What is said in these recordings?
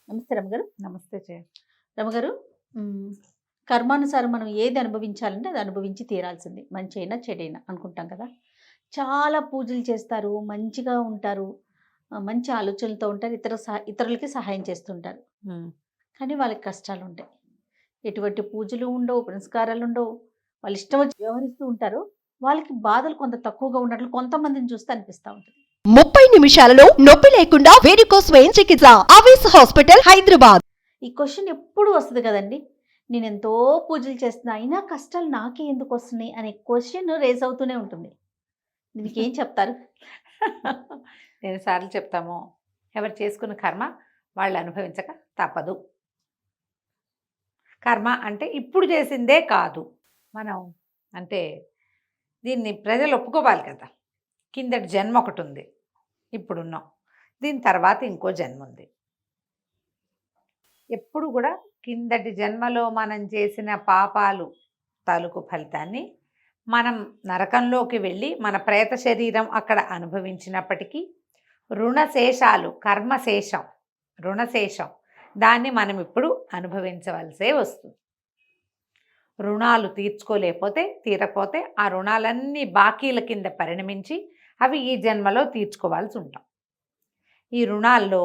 నమస్తే రమగారు. నమస్తే జయ. రమగారు, హ్మ్. కర్మానుసారం మనం ఏది అనుభవించాలంటే అది అనుభవించి తీరాల్సిందే. మంచైనా, చెడైనా అనుకుంటాం కదా! చాలా పూజలు చేస్తారు, మంచిగా ఉంటారు, మంచి ఆలోచనలతో ఉంటారు, ఇతరులకి సహాయం చేస్తుంటారు. హ్మ్. కానీ వాళ్ళకి కష్టాలుంటాయి. ఎటువంటి పూజలు ఉండవు, పునస్కారాలుండవు. వాళ్ళ ఇష్టం వచ్చి వ్యవహరిస్తూ ఉంటారు. వాళ్ళకి బాధలు కొంత తక్కువగా ఉన్నట్లు కొంతమందిని చూస్తే అనిపిస్తా ఉంటది. 30 నిమిషాలలో నొప్పి లేకుండా వేడికోస్ స్వయం చికిత్స ఆవేశ హాస్పిటల్ హైదరాబాద్. ఈ క్వెషన్ ఎప్పుడు వస్తది కదండీ! నేనెంతో పూజలు చేస్తున్నా, అయినా కష్టాలు నాకే ఎందుకొస్తున్నాయి అనే క్వెషన్ రైజ్ అవుతూనే ఉంటుంది. దీనికేం చెప్తారు? ఎన్నిసార్లు చెప్తామో, ఎవరు చేసుకున్న కర్మ వాళ్ళు అనుభవించక తప్పదు. కర్మ అంటే ఇప్పుడు చేసిందే కాదు. మనం అంటే దీన్ని ప్రజలు ఒప్పుకోవాలి కదా! కిందటి జన్మ ఒకటుంది. ఇప్పుడున్నాం. దీని తర్వాత ఇంకో జన్మ ఉంది. ఎప్పుడు కూడా కిందటి జన్మలో మనం చేసిన పాపాలు తాలూకు ఫలితాన్ని మనం నరకంలోకి వెళ్ళి మన ప్రేత శరీరం అక్కడ అనుభవించినప్పటికీ రుణశేషాలు, కర్మశేషం, రుణశేషం దాన్ని మనం ఇప్పుడు అనుభవించవలసే వస్తుంది. రుణాలు తీరకపోతే ఆ రుణాలన్నీ బాకీల కింద పరిణమించి అవి ఈ జన్మలో తీర్చుకోవాల్సి ఉంటాం. ఈ రుణాల్లో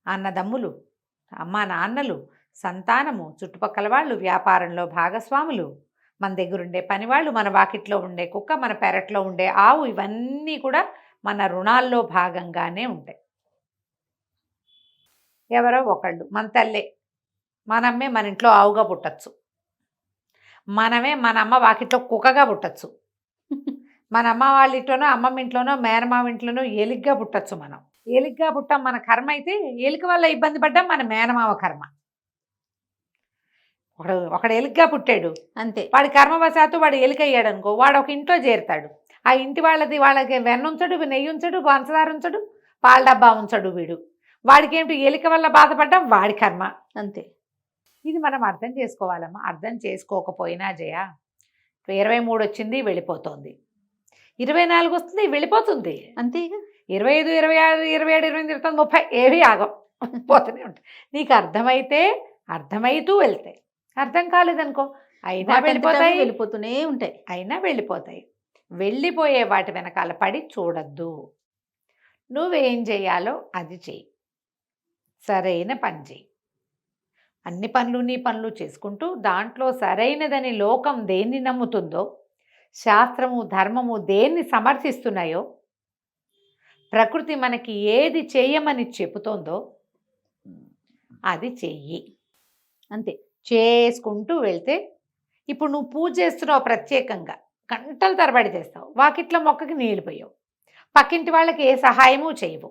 అన్నదమ్ములు, అమ్మా నాన్నలు, సంతానము, చుట్టుపక్కల వాళ్ళు, వ్యాపారంలో భాగస్వాములు, మన దగ్గరుండే పనివాళ్ళు, మన వాకిట్లో ఉండే కుక్క, మన పెరట్లో ఉండే ఆవు, ఇవన్నీ కూడా మన రుణాల్లో భాగంగానే ఉంటాయి. ఎవరో ఒకళ్ళు మన తల్లే, మనమ్మే మన ఇంట్లో ఆవుగా పుట్టచ్చు, మనమే మన అమ్మ వాకిట్లో కుక్కగా పుట్టచ్చు, మన అమ్మ వాళ్ళ ఇంట్లోనో అమ్మమ్మ ఇంట్లోనో మేనమామ ఇంట్లోనో ఎలిగ్గా పుట్టచ్చు. మనం ఎలిగ్గా పుట్టాం, మన కర్మ అయితే ఎలుక వల్ల ఇబ్బంది పడ్డాం, మన మేనమామ కర్మ. ఒకడు ఎలుకగా పుట్టాడు అంతే, వాడి కర్మవశాత్తు వాడు ఎలుక అయ్యాడు అనుకో, వాడు ఒక ఇంట్లో చేరుతాడు. ఆ ఇంటి వాళ్ళకి వెన్న ఉంచడు, నెయ్యి ఉంచడు, పంచదార ఉంచడు, పాల డబ్బా ఉంచడు. వాడికి ఏమిటి, ఎలుక వల్ల బాధపడ్డాం, వాడి కర్మ. అంతే. ఇది మనం అర్థం చేసుకోవాలమ్మా. అర్థం చేసుకోకపోయినా జయ, 23 వచ్చింది వెళ్ళిపోతుంది, 24 వస్తుంది వెళ్ళిపోతుంది, అంతేగా. 25, 26, 27, 28, 29, 30 ఏవి ఆగం, పోతూనే ఉంటాయి. నీకు అర్థమైతే అర్థమవుతూ వెళ్తాయి, అర్థం కాలేదనుకో అయినా వెళ్ళిపోతాయి, వెళ్ళిపోతూనే ఉంటాయి, అయినా వెళ్ళిపోతాయి. వెళ్ళిపోయే వాటి వెనకాల పడి చూడద్దు. నువ్వేం చేయాలో అది చెయ్యి, సరైన పని చెయ్యి. అన్ని పనులు నీ పనులు చేసుకుంటూ దాంట్లో సరైనదని లోకం దేన్ని నమ్ముతుందో, శాస్త్రము ధర్మము దేన్ని సమర్థిస్తున్నాయో, ప్రకృతి మనకి ఏది చేయమని చెబుతోందో అది చెయ్యి. అంతే. చేసుకుంటూ వెళ్తే, ఇప్పుడు నువ్వు పూజ చేస్తున్నావు, ప్రత్యేకంగా గంటల తరబడి చేస్తావు, వాకిట్లో మొక్కకి నీళ్ళు పోయావు, పక్కింటి వాళ్ళకి ఏ సహాయము చేయవు,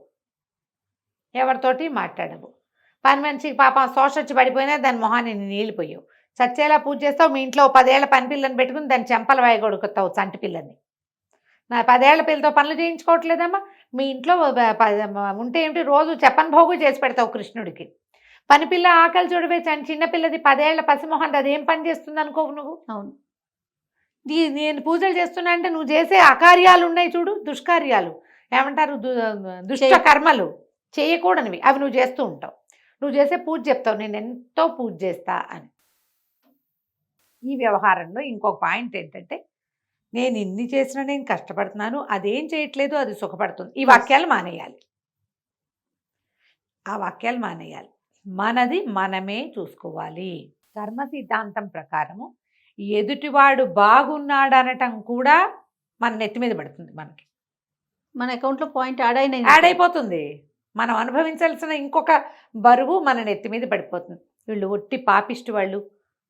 ఎవరితోటి మాట్లాడవు, పని మనిషికి పాపం శోష వచ్చి పడిపోయినా దాని మొహాన్ని నీళ్ళు పోయావు, చచ్చేలా పూజ చేస్తావు. మీ ఇంట్లో 10 ఏళ్ల పని పిల్లని పెట్టుకుని దాని చెంపల వాయగొడుకుతావు, చంటి పిల్లని. నా 10 ఏళ్ల పిల్లతో పనులు చేయించుకోవట్లేదమ్మా. మీ ఇంట్లో ఉంటే ఏమిటి, రోజు చెప్పని భోగు చేసి పెడతావు కృష్ణుడికి. పని పిల్ల ఆకలి చూడవే, చిన్నపిల్లది 10 ఏళ్ల పసిమొహం, అదేం పని చేస్తుంది అనుకోవు నువ్వు. అవును. నేను పూజలు చేస్తున్నా అంటే నువ్వు చేసే అకార్యాలు ఉన్నాయి చూడు, దుష్కార్యాలు ఏమంటారు, దుష్ట కర్మలు చేయకూడనివి, అవి నువ్వు చేస్తూ ఉంటావు. నువ్వు చేసే పూజ చెప్తావు, నేను ఎంతో పూజ చేస్తా అని. ఈ వ్యవహారంలో ఇంకొక పాయింట్ ఏంటంటే, నేను ఇన్ని చేసినా నేను కష్టపడుతున్నాను, అదేం చేయట్లేదు, అది సుఖపడుతుంది. ఈ వాక్యాలు మానేయాలి, ఆ వాక్యాలు మానేయాలి. మనది మనమే చూసుకోవాలి. కర్మ సిద్ధాంతం ప్రకారము ఎదుటివాడు బాగున్నాడనటం కూడా మన నెత్తి మీద పడుతుంది. మన అకౌంట్లో పాయింట్ యాడ్ అయిపోతుంది. మనం అనుభవించాల్సిన ఇంకొక బరువు మన నెత్తి మీద పడిపోతుంది. వీళ్ళు ఒట్టి పాపిష్టి వాళ్ళు,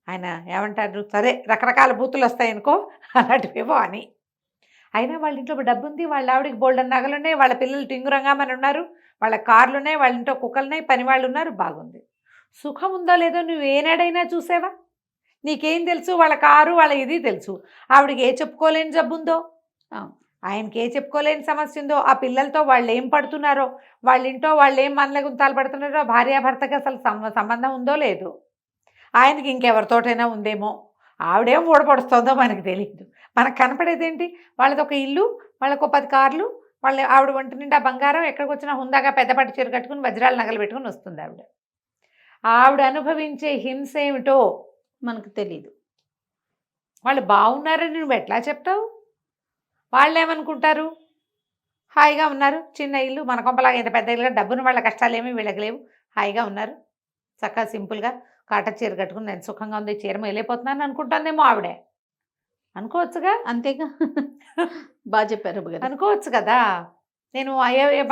ఆయన ఏమంటారు, సరే రకరకాల బూతులు వస్తాయనుకో, అలాంటివేవో అని. అయినా వాళ్ళ ఇంట్లో డబ్బు ఉంది, వాళ్ళ ఆవిడికి బోల్డన్ నగలున్నాయి, వాళ్ళ పిల్లలు టింగురంగా మన ఉన్నారు, వాళ్ళ కార్లున్నాయి, వాళ్ళ ఇంట్లో కుక్కలున్నాయి, పని వాళ్ళు ఉన్నారు, బాగుంది. సుఖం ఉందో లేదో నువ్వు ఏనాడైనా చూసావా? నీకేం తెలుసు, వాళ్ళ కారు వాళ్ళ ఇది తెలుసు. ఆవిడకి ఏ చెప్పుకోలేని జబ్బు ఉందో, ఆయనకి ఏ చెప్పుకోలేని సమస్య ఉందో, ఆ పిల్లలతో వాళ్ళు ఏం పడుతున్నారో, వాళ్ళ ఇంట్లో వాళ్ళు ఏం మనల గుంతాలు పడుతున్నారో, భార్యాభర్తకి అసలు సంబంధం ఉందో లేదో, ఆయనకి ఇంకెవరితోటైనా ఉందేమో, ఆవిడేం ఊడపడుస్తుందో మనకు తెలియదు. మనకు కనపడేదేంటి, వాళ్ళది ఒక ఇల్లు, వాళ్ళకు 10 కార్లు, ఆవిడ ఒంటి నిండా బంగారం, ఎక్కడికి వచ్చినా హుందాగా పెద్దపాటి చీర కట్టుకుని వజ్రాల నగలు పెట్టుకుని వస్తుంది ఆవిడ. ఆవిడ అనుభవించే హింస ఏమిటో మనకు తెలియదు. వాళ్ళు బాగున్నారని నువ్వు ఎట్లా చెప్తావు? వాళ్ళు ఏమనుకుంటారు? హాయిగా ఉన్నారు, చిన్న ఇల్లు, మన కొంపలాగా ఇంత పెద్ద ఇల్లు, డబ్బును వాళ్ళ కష్టాలేమీ వీళ్ళకి లేవు, హాయిగా ఉన్నారు, చక్కగా సింపుల్గా కాటన్ చీర కట్టుకుని నేను సుఖంగా ఉంది, చీర వెళ్ళిపోతున్నాను అనుకుంటానేమో ఆవిడే. అనుకోవచ్చుగా, అంతేగా. బాగా చెప్పారు రమ్మగారు. అనుకోవచ్చు కదా. నేను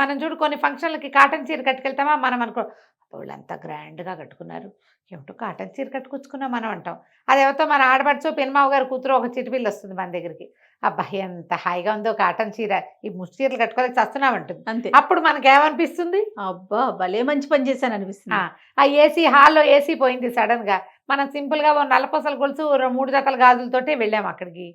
మనం చూడు కొన్ని ఫంక్షన్లకి కాటన్ చీర కట్టుకెళ్తామా, మనం అనుకో వాళ్ళు అంత గ్రాండ్గా కట్టుకున్నారు, ఏమిటో కాటన్ చీర కట్టుకొచ్చుకున్నాం మనం అంటాం. అది ఎవరితో మన ఆడపడుచో పెనుమావ గారు కూతురు ఒక చిటిపిల్లి వస్తుంది మన దగ్గరికి, అబ్బాయి ఎంత హాయిగా ఉందో కాటన్ చీర, ఈ ముష్టి చీరలు కట్టుకోలేక చస్తున్నాం అంటుంది. అంతే. అప్పుడు మనకేమనిపిస్తుంది? అబ్బా భలే మంచి పని చేశాను అనిపిస్తుంది. ఆ ఏసీ హాల్లో ఏసీ పోయింది సడన్గా, మనం సింపుల్గా ఓ నల్లపూసల గొలుసు 3 జతల గాజులతోటే వెళ్ళాము అక్కడికి.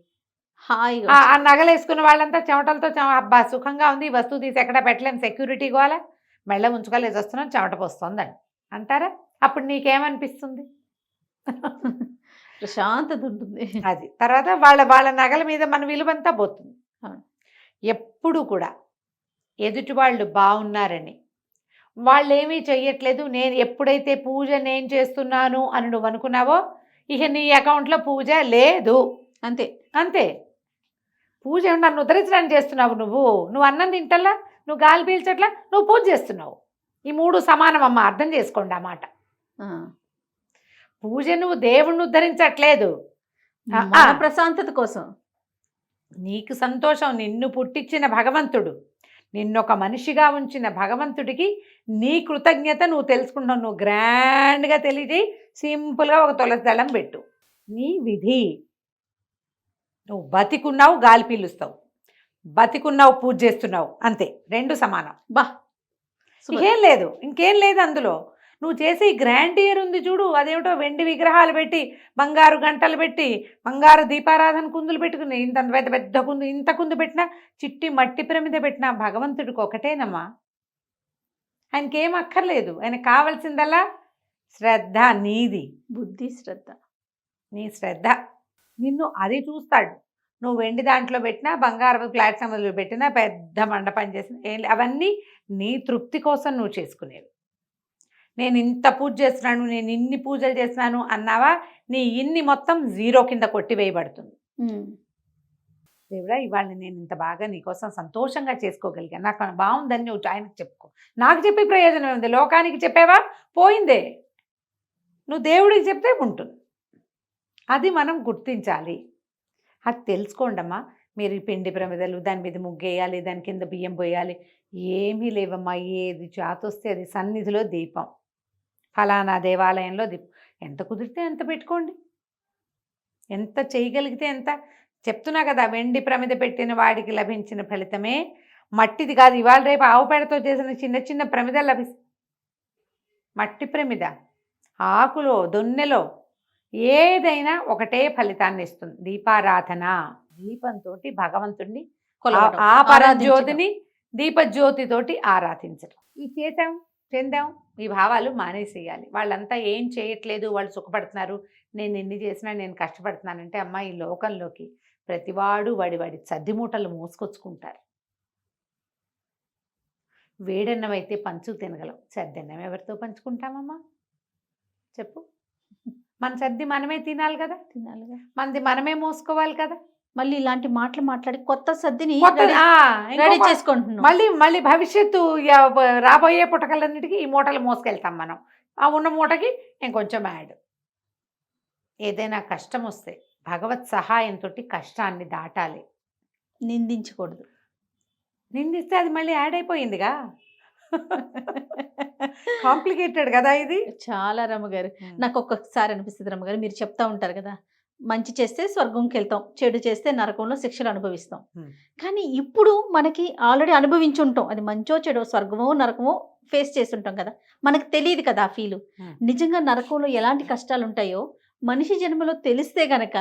హాయిగా ఆ నగలు వేసుకున్న వాళ్ళంతా చెమటలతో అబ్బా సుఖంగా ఉంది, ఈ వస్తువు తీసి ఎక్కడ పెట్టలేము, సెక్యూరిటీ గోలా, మెళ్ళ ఉంచుకోలేసి వస్తున్నాం, చెమట పోస్తుందని అంటారా? అప్పుడు నీకేమనిపిస్తుంది? ప్రశాంతత ఉంటుంది. అది తర్వాత వాళ్ళ నగల మీద మన విలువంతా పోతుంది. అవును. ఎప్పుడు కూడా ఎదుటి వాళ్ళు బాగున్నారని, వాళ్ళు ఏమీ చెయ్యట్లేదు, నేను ఎప్పుడైతే పూజ నేను చేస్తున్నాను అని నువ్వు అనుకున్నావో ఇక నీ అకౌంట్లో పూజ లేదు. అంతే. అంతే. పూజ నన్ను ఉద్ధరించడానికి చేస్తున్నావు, నువ్వు అన్నం తింటల్లా, నువ్వు గాలి పీల్చట్లా, నువ్వు పూజ చేస్తున్నావు. ఈ 3 సమానం అమ్మ, అర్థం చేసుకోండి ఆ మాట. పూజ నువ్వు దేవుణ్ణి ఉద్ధరించట్లేదు, మన ప్రశాంతత కోసం. నీకు సంతోషం, నిన్ను పుట్టించిన భగవంతుడు, నిన్నొక మనిషిగా ఉంచిన భగవంతుడికి నీ కృతజ్ఞత నువ్వు తెలుసుకుంటావు. నువ్వు గ్రాండ్గా తెలియజేయి, సింపుల్గా ఒక తులసి దళం పెట్టు, నీ విధి. నువ్వు బతికున్నావు గాలి పీలుస్తావు, బతికున్నావు పూజ చేస్తున్నావు, అంతే, 2 సమానం. బా ఇంకేం లేదు అందులో. నువ్వు చేసే గ్రాండియర్ ఉంది చూడు, అదేమిటో వెండి విగ్రహాలు పెట్టి, బంగారు గంటలు పెట్టి, బంగారు దీపారాధన కుందులు పెట్టుకుని, ఇంత పెద్ద పెద్ద కుందు, ఇంత కుందు పెట్టినా, చిట్టి మట్టి ప్రమిద పెట్టినా భగవంతుడికి ఒకటేనమ్మా. ఆయనకేం అక్కర్లేదు, ఆయనకు కావాల్సిందల్లా శ్రద్ధ, నీది బుద్ధి, శ్రద్ధ. నీ శ్రద్ధ, నిన్ను అది చూస్తాడు. నువ్వు వెండి దాంట్లో పెట్టినా, బంగారు ప్లాట్ఫామ్లో పెట్టినా, పెద్ద మండపం చేసిన, అవన్నీ నీ తృప్తి కోసం నువ్వు చేసుకునేవి. నేను ఇంత పూజ చేస్తున్నాను, నేను ఇన్ని పూజలు చేస్తున్నాను అన్నావా, నీ ఇన్ని మొత్తం 0 కింద కొట్టివేయబడుతుంది. దేవుడా ఇవాళ నేను ఇంత బాగా నీకోసం సంతోషంగా చేసుకోగలిగాను, నాకు బాగుందని నువ్వు ఆయనకు చెప్పుకో. నాకు చెప్పే ప్రయోజనం ఉంది, లోకానికి చెప్పేవా పోయిందే, నువ్వు దేవుడికి చెప్తే ఉంటుంది. అది మనం గుర్తించాలి. అది తెలుసుకోండమ్మా. మీరు ఈ పిండి ప్రమిదలు, దాని మీద ముగ్గేయాలి, దాని కింద బియ్యం పోయాలి, ఏమీ లేవమ్మా. ఏది చేతొస్తే అది సన్నిధిలో దీపం, ఫలానా దేవాలయంలో దీపం, ఎంత కుదిరితే అంత పెట్టుకోండి, ఎంత చేయగలిగితే ఎంత. చెప్తున్నా కదా, వెండి ప్రమిద పెట్టిన వాడికి లభించిన ఫలితమే మట్టిది కాదు. ఇవాళ రేపు ఆవు పేడతో చేసిన చిన్న చిన్న ప్రమిద లభిస్తుంది. మట్టి ప్రమిద, ఆకులో, దొన్నెలో ఏదైనా ఒకటే ఫలితాన్ని ఇస్తుంది. దీపారాధన, దీపంతో భగవంతుడిని, ఆ పరజ్యోతిని దీపజ్యోతితోటి ఆరాధించడం. ఈ చేసాం, చెందాం, ఈ భావాలు మానేసేయాలి. వాళ్ళంతా ఏం చేయట్లేదు, వాళ్ళు సుఖపడుతున్నారు, నేను ఎన్ని చేసినా నేను కష్టపడుతున్నానంటే, అమ్మ ఈ లోకంలోకి ప్రతివాడు వాడి సద్దిమూటలు మోసుకొచ్చుకుంటారు. వేడన్నం అయితే పంచు తినగలం, సద్దన్నం ఎవరితో పంచుకుంటామమ్మా చెప్పు? మన సర్ది మనమే తినాలి కదా, మనది మనమే మోసుకోవాలి కదా. మళ్ళీ ఇలాంటి మాటలు మాట్లాడి కొత్త సర్దిని రెడీ రెడీ చేసుకుంటున్నాం. మళ్ళీ భవిష్యత్తు రాబోయే పుటకలన్నిటికీ ఈ మూటలు మోసుకెళ్తాం మనం. ఆ ఉన్న మూటకి ఇంకొంచెం యాడ్. ఏదైనా కష్టం వస్తే భగవత్ సహాయంతో కష్టాన్ని దాటాలి, నిందించకూడదు. నిందిస్తే అది మళ్ళీ యాడ్ అయిపోయిందిగా. కాంప్లికేటెడ్ కదా ఇది చాలా. రమ్మగారు నాకు ఒక్కొక్కసారి అనిపిస్తుంది, రమ్మగారు మీరు చెప్తా ఉంటారు కదా, మంచి చేస్తే స్వర్గంకి వెళ్తాం, చెడు చేస్తే నరకంలో శిక్షలు అనుభవిస్తాం. కానీ ఇప్పుడు మనకి ఆల్రెడీ అనుభవించి ఉంటాం, అది మంచో చెడో, స్వర్గమో నరకమో ఫేస్ చేస్తుంటాం కదా, మనకు తెలియదు కదా ఆ ఫీలు. నిజంగా నరకంలో ఎలాంటి కష్టాలు ఉంటాయో మనిషి జన్మలో తెలిస్తే గనక,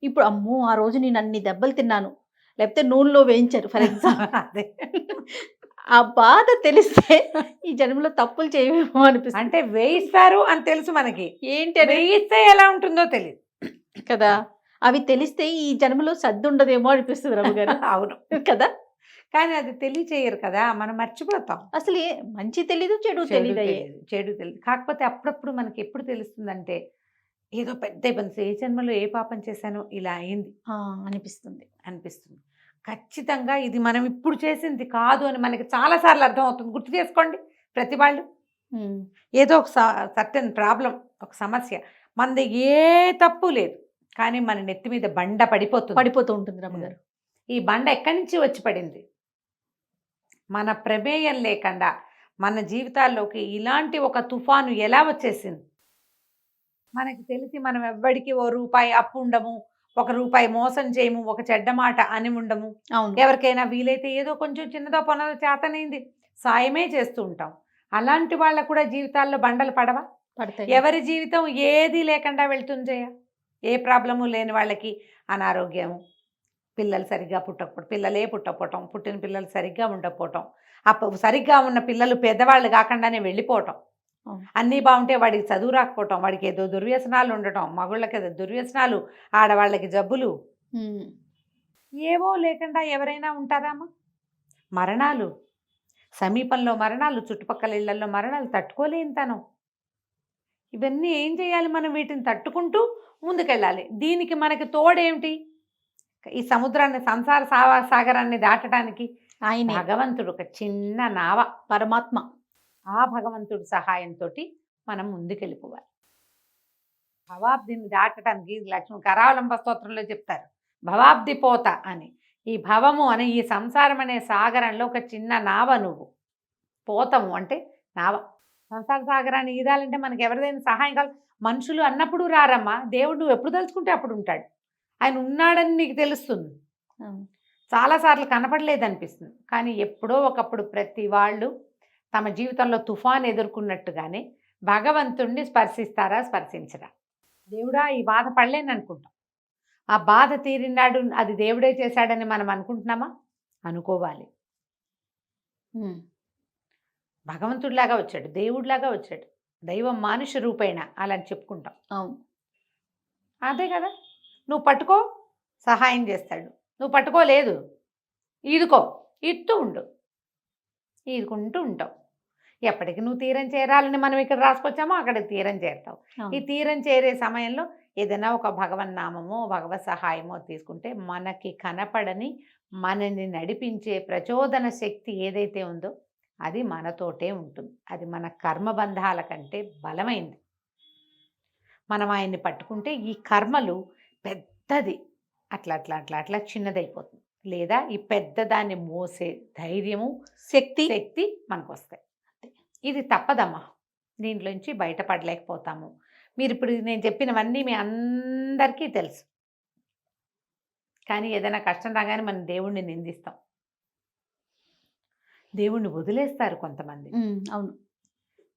ఇప్పుడు అమ్మో ఆ రోజు నేను అన్ని దెబ్బలు తిన్నాను, లేకపోతే నూనెలో వేయించారు ఫర్ ఎగ్జాంపుల్, ఆ బాధ తెలిస్తే ఈ జన్మలో తప్పులు చేయమేమో అనిపిస్తుంది. అంటే వేయిస్తారు అని తెలుసు మనకి, ఏంటి వేయిస్తే ఎలా ఉంటుందో తెలియదు కదా. అవి తెలిస్తే ఈ జన్మలో సర్ది ఉండదేమో అనిపిస్తుంది రమ్మగారు. అవును కదా. కానీ అది తెలియచేయరు కదా, మనం మర్చిపోతాం. అసలు మంచి తెలీదు, చెడు తెలీదు. చెడు తెలియదు. కాకపోతే అప్పుడప్పుడు మనకి ఎప్పుడు తెలుస్తుందంటే ఏదో పెద్ద ఇబ్బంది, ఏ జన్మలో ఏ పాపం చేశానో ఇలా అయింది అనిపిస్తుంది. ఖచ్చితంగా ఇది మనం ఇప్పుడు చేసింది కాదు అని మనకి చాలాసార్లు అర్థమవుతుంది. గుర్తు చేసుకోండి ప్రతి వాళ్ళు. ఏదో ఒక సర్టెన్ ప్రాబ్లం, ఒక సమస్య, మనది ఏ తప్పు లేదు, కానీ మన నెత్తి మీద బండ పడిపోతూ ఉంటుంది రమ్మగారు. ఈ బండ ఎక్కడి నుంచి వచ్చి పడింది? మన ప్రమేయం లేకుండా మన జీవితాల్లోకి ఇలాంటి ఒక తుఫాను ఎలా వచ్చేసింది? మనకి తెలిసి మనం ఎవ్వడికి ఓ రూపాయి అప్పు ఉండము, ఒక రూపాయి మోసం చేయము, ఒక చెడ్డ మాట అని ఉండము. ఎవరికైనా వీలైతే ఏదో కొంచెం చిన్నదో పొన్నదో చేతనైంది సాయమే చేస్తూ ఉంటాం. అలాంటి వాళ్ళకు కూడా జీవితాల్లో బండలు పడవా? పడతాయి. ఎవరి జీవితం ఏది లేకుండా వెళ్తుంది? ఏ ప్రాబ్లము లేని వాళ్ళకి అనారోగ్యము, పిల్లలు సరిగ్గా పుట్టకపోవటం, పిల్లలే పుట్టకపోవటం, పుట్టిన పిల్లలు సరిగ్గా ఉండకపోవటం, సరిగ్గా ఉన్న పిల్లలు పెద్దవాళ్ళు కాకుండానే వెళ్ళిపోవటం, అన్నీ బాగుంటే వాడికి చదువు రాకపోవటం, వాడికి ఏదో దుర్వ్యసనాలు ఉండటం, మగుళ్ళకి ఏదో దుర్వ్యసనాలు, ఆడవాళ్ళకి జబ్బులు, ఏవో లేకుండా ఎవరైనా ఉంటారామా? మరణాలు, సమీపంలో మరణాలు, చుట్టుపక్కల ఇళ్లలో మరణాలు తట్టుకోలేని తనం. ఇవన్నీ ఏం చేయాలి? మనం వీటిని తట్టుకుంటూ ముందుకెళ్ళాలి. దీనికి మనకి తోడేమిటి? ఈ సముద్రాన్ని, సంసార సాగరాన్ని దాటడానికి ఆయన భగవంతుడు ఒక చిన్న నావ, పరమాత్మ. ఆ భగవంతుడి సహాయంతో మనం ముందుకెళ్ళిపోవాలి. భవాబ్దిని దాటడానికి లక్ష్మీ కరావలంబ స్తోత్రంలో చెప్తారు, భవాబ్ది పోత అని. ఈ భవము అనే ఈ సంసారం అనే సాగరంలో ఒక చిన్న నావ నువ్వు. పోతము అంటే నావ. సంసార సాగరాన్ని ఈదాలంటే మనకి ఎవరిదైనా సహాయం కావాలి. మనుషులు అన్నప్పుడు రారమ్మా, దేవుడు నువ్వు ఎప్పుడు తలుచుకుంటే అప్పుడు ఉంటాడు. ఆయన ఉన్నాడని నీకు తెలుస్తుంది, చాలాసార్లు కనపడలేదనిపిస్తుంది, కానీ ఎప్పుడో ఒకప్పుడు ప్రతి వాళ్ళు తమ జీవితంలో తుఫాన్ ఎదుర్కొన్నట్టుగానే భగవంతుణ్ణి స్పర్శిస్తారా, స్పర్శించరా? దేవుడా ఈ బాధ పడలేని అనుకుంటాం. ఆ బాధ తీరినాడు అది దేవుడే చేశాడని మనం అనుకుంటున్నామా? అనుకోవాలి. భగవంతుడిలాగా వచ్చాడు, దేవుడిలాగా వచ్చాడు, దైవం మానుష రూపేణ అలా చెప్పుకుంటాం. అవును, అదే కదా. నువ్వు పట్టుకో, సహాయం చేస్తాడు. నువ్వు పట్టుకోలేదు, ఈదుకో, ఈదుతూ ఉండు, ఈదుకుంటూ ఉంటావు. ఎప్పటికి నువ్వు తీరం చేరాలని మనం ఇక్కడ రాసుకొచ్చామో అక్కడికి తీరం చేరుతావు. ఈ తీరం చేరే సమయంలో ఏదైనా ఒక భగవన్నామమో భగవత్ సహాయమో తీసుకుంటే మనకి కనపడని, మనని నడిపించే ప్రచోదన శక్తి ఏదైతే ఉందో అది మనతోటే ఉంటుంది. అది మన కర్మబంధాల కంటే బలమైంది. మనం ఆయన్ని పట్టుకుంటే ఈ కర్మలు పెద్దది అట్లా అట్లా అట్లా అట్లా చిన్నదైపోతుంది. లేదా ఈ పెద్దదాన్ని మోసే ధైర్యము, శక్తి మనకు వస్తాయి. ఇది తప్పదమ్మా, దీంట్లోంచి బయటపడలేకపోతాము. మీరు ఇప్పుడు నేను చెప్పినవన్నీ మీ అందరికీ తెలుసు, కానీ ఏదైనా కష్టం రాగానే మనం దేవుణ్ణి నిందిస్తాం, దేవుణ్ణి వదిలేస్తారు కొంతమంది. అవును,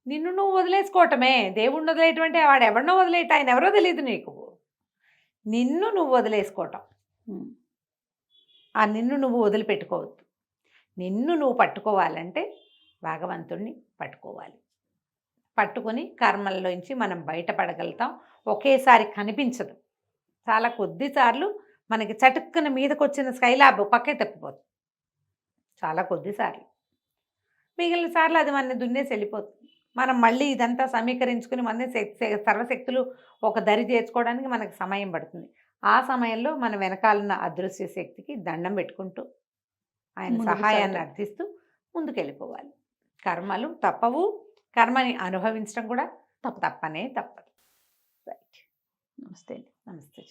నిన్ను నువ్వు వదిలేసుకోవటమే. దేవుణ్ణి వదిలేయటం అంటే వాడు ఎవరినో వదిలేయటం, ఆయన ఎవరో తెలియదు నీకు. నిన్ను నువ్వు వదిలేసుకోవటం, ఆ నిన్ను నువ్వు వదిలిపెట్టుకోవద్దు. నిన్ను నువ్వు పట్టుకోవాలంటే భగవంతుణ్ణి పట్టుకోవాలి. పట్టుకొని కర్మల్లోంచి మనం బయటపడగలుగుతాం. ఒకేసారి కనిపించదు, చాలా కొద్దిసార్లు మనకి చటుక్కున మీదకి వచ్చిన స్కైలాబ్ పక్కే తప్పిపోతుంది, చాలా కొద్దిసార్లు. మిగిలిన సార్లు అది మన దున్నేసి వెళ్ళిపోతుంది. మనం మళ్ళీ ఇదంతా సమీకరించుకుని మన సర్వశక్తులు ఒక దరి చేర్చుకోవడానికి మనకు సమయం పడుతుంది. ఆ సమయంలో మన వెనకాలన్న అదృశ్య శక్తికి దండం పెట్టుకుంటూ ఆయన సహాయాన్ని అర్థిస్తూ ముందుకెళ్ళిపోవాలి. కర్మలు తప్పవు, కర్మని అనుభవించడం కూడా తప్పనే తప్పదు. రైట్. నమస్తే. నమస్తే.